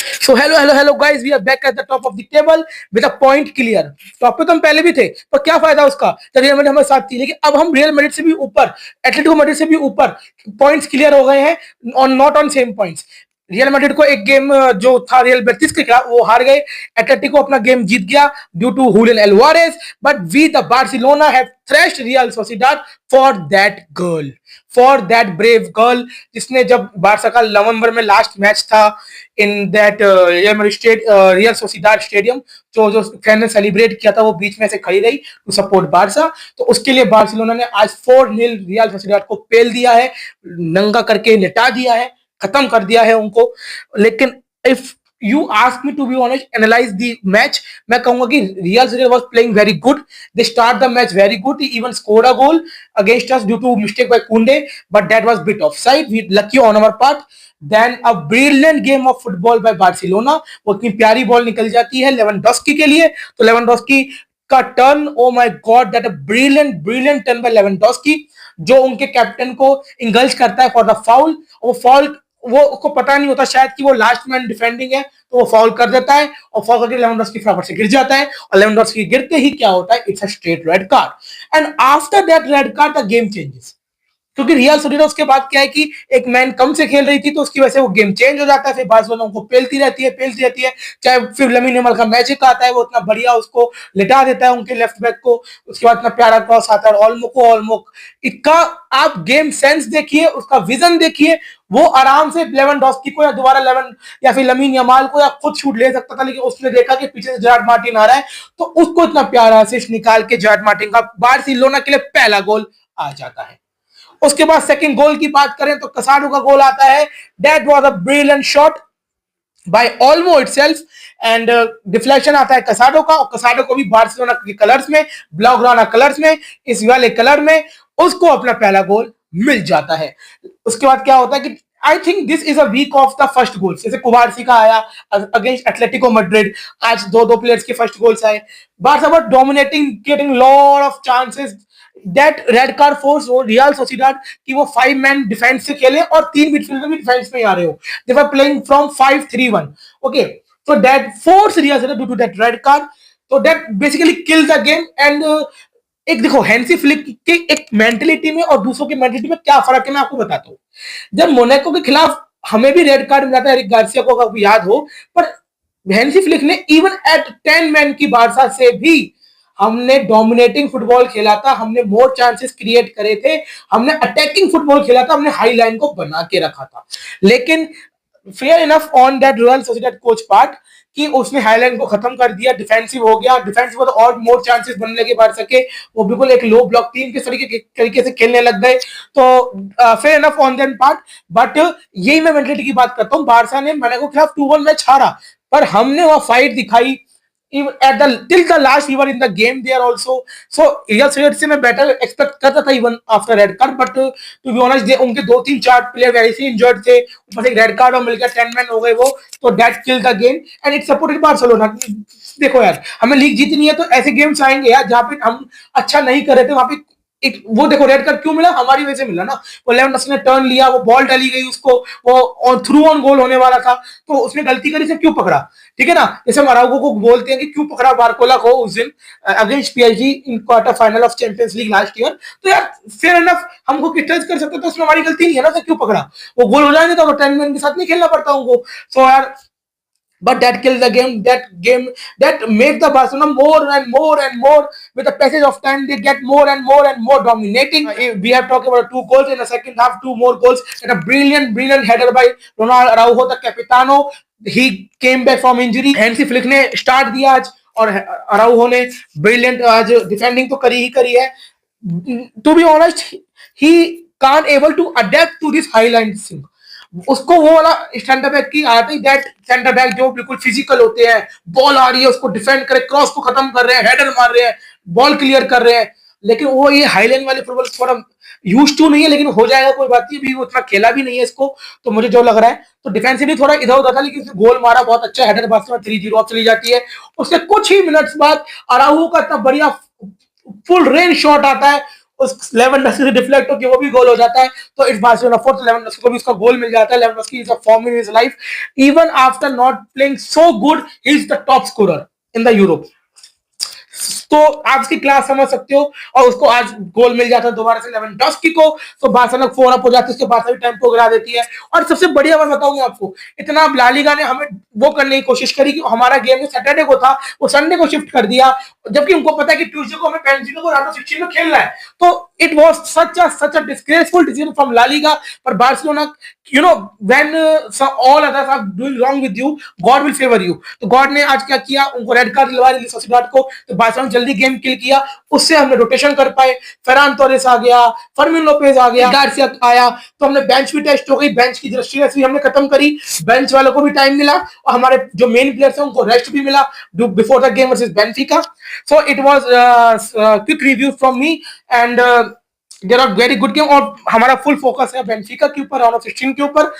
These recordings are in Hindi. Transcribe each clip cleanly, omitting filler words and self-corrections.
So hello guys, we are back at the top of the table with a point clear. Top पे तो हम पहले भी थे, पर क्या फायदा उसका जब रियल मैड्रिड हमारे साथ थी। लेकिन अब हम रियल मैड्रिड से भी ऊपर, एटलेटिको मैड्रिड से भी ऊपर पॉइंट्स क्लियर हो गए हैं, on not on same points. Real Madrid को एक गेम जो था रियल बेटिस के खिलाफ वो हार गए, एटलेटिको अपना गेम जीत गया due to Julian Alvarez, but we the Barcelona have thrashed Real Sociedad for that girl, for that brave girl, जिसने जब बारसा का नवंबर में लास्ट मैच था in that Real Sociedad stadium, जो जो फैन ने सेलिब्रेट किया था वो बीच में से खड़ी रही टू सपोर्ट बारसा। तो उसके लिए बार्सिलोना ने आज 4-0 रियल सोसिडाड को पेल दिया है, नंगा करके लिटा दिया है, खत्म कर दिया है उनको। लेकिन if you ask me to be honest analyze the match, मैं कहूंगा कि Real Sociedad was playing very good. They start the match very good. They even scored a goal against us due to mistake by Koundé, but that was bit offside. We lucky on our part. Then a brilliant game of football by Barcelona. वो इतनी प्यारी बॉल निकल जाती है लेवेंडोस्की के लिए, तो लेवेंडोस्की का turn, oh my God, that a brilliant turn by Lewandowski, जो उनके कैप्टन को इंगल्ज करता है फॉर द फाउल। वो फाउल वो उसको पता नहीं होता शायद कि वो लास्ट मैन डिफेंडिंग है, तो वो फाउल कर देता है और फाउल करके लेवेंडोस्की फटाफट से गिर जाता है, और लेवेंडोस्की गिरते ही क्या होता है, it's a straight red card. And after that red card the game changes, क्योंकि रियल सोसिएदाद उसके बाद क्या है कि एक मैन कम से खेल रही थी, तो उसकी वजह से वो गेम चेंज हो जाता है। फिर बार्सिलोना उनको पेलती रहती है, चाहे फिर लमीन यमाल का मैजिक आता है, वो इतना बढ़िया उसको लिटा देता है उनके लेफ्ट बैक को। उसके बाद इतना प्यारा क्रॉस आता है ऑल्मो इसका आप गेम सेंस देखिए, उसका विजन देखिए। वो आराम से लेवेंडोस्की को या दोबारा या फिर लमीन यमाल को या खुद शूट ले सकता था, लेकिन उसने देखा कि पीछे से जॉर्ज मार्टिन आ रहा है, तो उसको इतना प्यारा असिस्ट निकाल के जॉर्ज मार्टिन का बार्सिलोना के लिए पहला गोल आ जाता है। उसके बाद सेकंड गोल की बात करें तो कसाडो का गोल आता है। That was a brilliant shot bye Olmo itself, and deflection आता है कसाडो का, और कसाडो को भी बार्सिलोना के कलर्स में, ब्लॉग्राना कलर्स में, इस वाले कलर में उसको अपना पहला गोल मिल जाता है। उसके बाद क्या होता है कि I think this is a week of the first goal. जैसे कुबारसी का आया अगेंस्ट एटलेटिको मैड्रिड, आज दो प्लेयर्स के फर्स्ट गोल्स आए। Barca were dominating, getting lot of chances. That red card force real Sociedad कि वो 5 मैन डिफेंस से खेले और 3 मिडफील्डर भी डिफेंस में आ रहे हो। They were playing from 5-3-1, okay. So that forced Real Sociedad due to that red card. So that basically killed the game. And एक देखो हैंसी फ्लिक की एक मेंटेलिटी में और दूसरों की मेंटेलिटी में क्या फर्क है, मैं आपको बताता हूँ। जब मोनाको के खिलाफ हमें भी रेड कार्ड मिला था एरिक गार्सिया को, अगर याद हो, पर हैंसी फ्लिक ने इवन एट 10 मैन की बारसा से भी हमने डोमिनेटिंग फुटबॉल खेला था, हमने मोर चांसेस क्रिएट करे थे, हमने अटैकिंग फुटबॉल खेला था, हमने हाई लाइन को बना के रखा था। लेकिन fair enough on that royal Sociedad coach part कि उसने हाईलाइन को खत्म कर दिया, डिफेंसिव हो गया, डिफेंसिव तो और मोर चांसेस बनने लगे बारसा के, वो बिल्कुल एक लो ब्लॉक टीम के तरीके से खेलने लग गए। तो fair enough on that part, but यही मैं मेंटलिटी की बात करता हूँ। बारसा ने मोनाको के खिलाफ 2-1 मैच हारा, पर हमने वहां फाइट दिखाई। even at the till the last we were in the game there also, so Real Sociedad से मैं बेटर एक्सपेक्ट करता था even after red card, but to be honest उनके 2-3-4 प्लेयर वैसे ही इंजर्ड थे, ऊपर से एक रेड कार्ड और मिलकर 10 मैन हो गए वो, तो that kill the game and it supported Barcelona. देखो यार, हमें लीग जीतनी है तो ऐसे गेम्स आएंगे यार जहां पे हम अच्छा नहीं कर रहे थे, वहां पे एक वो देखो रेड कार्ड क्यों मिला, हमारी वजह से मिला ना। वो लेवेंडोस्की ने टर्न लिया, वो बॉल डाली गई उसको, वो थ्रू ऑन गोल होने वाला था, तो उसने गलती करी से क्यों पकड़ा, ठीक है ना। जैसे मराउगो को बोलते हैं कि क्यों पकड़ा बारकोला को उस दिन against PSG in quarter final of champions league last year, तो यार फेयर इनफ हमको क्रिटिसाइज कर सकते, तो उसमें हमारी गलती नहीं है ना, तो क्यों पकड़ा, वो गोल हो जाएंगे तो 10 मैन के साथ नहीं खेलना पड़ता उनको। सो यार, but that killed the game. That made the Barcelona more and more with the passage of time. They get more and more dominating. We have talked about 2 goals in the second half, 2 more goals, and a brilliant header by Ronald Araujo, the capitano. He came back from injury. Hansi Flick ने start दिया आज, और अराउहो ने ब्रिलियंट आज डिफेंडिंग तो करी ही करी है। To be honest, he can't able to adapt to this high line thing. उसको वो वाला सेंटर बैक की आदत है, दैट सेंटर बैक जो बिल्कुल फिजिकल होते हैं, बॉल आ रही है उसको डिफेंड करे, क्रॉस को खत्म कर रहे हैं, हेडर मार रहे हैं, बॉल क्लियर कर रहे हैं। लेकिन वो ये हाईलाइन वाले फुटबॉल थोड़ा यूज टू नहीं है, लेकिन हो जाएगा, कोई बात नहीं, भी उतना खेला भी नहीं है इसको, तो मुझे जो लग रहा है तो डिफेंसिवली थोड़ा इधर उधर था, लेकिन उसने गोल मारा, बहुत अच्छा हेडर, बास्केट 3-0 चली जाती है। उसके कुछ ही मिनट्स बाद अराउहो का इतना बढ़िया फुल रेंज शॉट आता है, उस लेवेंडोस्की से डिफ्लेक्ट होकर वो भी गोल हो जाता है, तो इट्स बार्सिलोना फोर्थ, लेवेंडोस्की को भी उसका गोल मिल जाता है। Lewandowski is a form in his life, even after not playing so good he is the top scorer in the Europe. तो आप उसकी क्लास समझ सकते हो, और उसको आज गोल मिल जाता है दोबारा से लेवेंडोस्की को, तो बार्सिलोना 4 अप हो जाती है, उसके बाद भी टेम्पो गिरा देती है। और सबसे बढ़िया बात बताऊंगा आपको, इतना ला लीगा ने हमें वो करने की कोशिश करी कि हमारा गेम जो सैटरडे को था वो संडे को शिफ्ट कर दिया, जबकि उनको पता है कि ट्यूसडे को हमें बेंफिका को राउंड ऑफ 16 में खेलना है। तो it was such a disgraceful decision from La Liga, पर Barcelona, you know, when all others are doing wrong with you, God will favor you। तो गॉड ने आज क्या किया, उनको रेड कार्ड दिलवा दिया सोसिएदाद को, तो बार्सिलोना जल्दी गेम किल किया, उससे हमने रोटेशन कर पाए। फेरान टोरेस आ गया, फर्मिन लोपेज आ गया, गार्सिया आया, तो हमने बेंच भी टेस्ट हो गई, बेंच की दृष्टि भी हमने खत्म करी, बेंच वालों को भी टाइम मिला, और हमारे जो मेन प्लेयर्स हैं उनको रेस्ट भी मिला before the game versus Benfica. So it was quick review from me, and there are very good game, और हमारा फुल फोकस है बेंफिका के ऊपर, राउंड ऑफ 16 के ऊपर।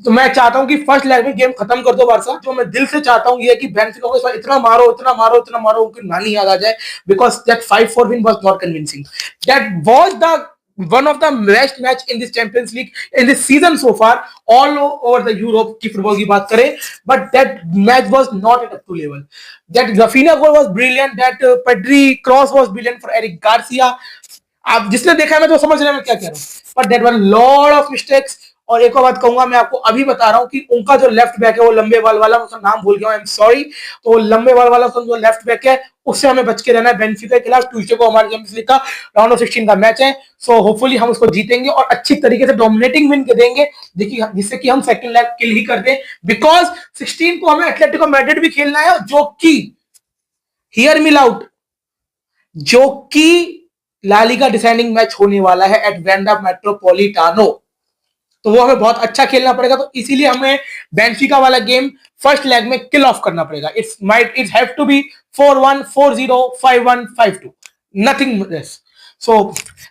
तो मैं चाहता हूं कि फर्स्ट लेग में गेम खत्म कर दो बारसा। जो मैं दिल से चाहता हूं ये कि बेंफिका को इस बार इतना मारो, इतना मारो, इतना मारो, उनकी नानी याद आ जाए, because that 5-4 win was not convincing. That was the one of the best match in this Champions League in this season so far, all over the Europe की फुटबॉल की बात करें, but that match was not at up to level. That Rafinha goal was brilliant, that Pedri cross was brilliant for Eric Garcia. आप जिसने देखा है मैं तो समझ रहे हैं मैं क्या कह रहा हूँ, पर that were lot of mistakes. और एक और बात कहूंगा, मैं आपको अभी बता रहा हूँ कि उनका जो लेफ्ट बैक है वो लंबे बाल वाला, उसका नाम भूल गया, आई एम सॉरी, तो वो लंबे बाल वाला जो लेफ्ट बैक है उससे हमें बच के रहना है। बेंफिका के खिलाफ ट्यूसडे को हमारे चैंपियंस लीग का राउंड ऑफ 16 का मैच है, सो होपफुली हम उसको जीतेंगे और अच्छी तरीके से डोमिनेटिंग विन देंगे, देखिए जिससे कि हम सेकंड लेग किल ही कर दें, बिकॉज 16 को हमें एटलेटिको मैड्रिड भी खेलना है, जो कि हियर मी आउट, जो कि ला लीगा डिसाइडिंग मैच होने वाला है एट वांडा मेट्रोपॉलिटानो, तो वो हमें बहुत अच्छा खेलना पड़ेगा। तो इसीलिए हमें बेंफिका वाला गेम फर्स्ट लेग में किल ऑफ करना पड़ेगा। It's have to be 4-1, 4-0, 5-1, 5-2, nothing less. So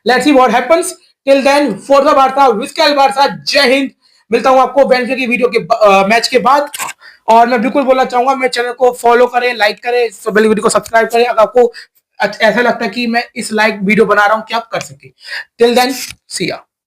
let's see what happens. Till then, फोर्जा बारसा, विस्कल बारसा, जय हिंद। मिलता हूं आपको बेंफिका की वीडियो के मैच के बाद। और मैं बिल्कुल बोलना चाहूंगा, मेरे चैनल को फॉलो करें, लाइक करें, बेल वीडियो को सब्सक्राइब करें, अगर आपको ऐसा लगता है कि मैं इस लाइक वीडियो बना रहा हूं कि आप कर सके। टिल देन, सी या।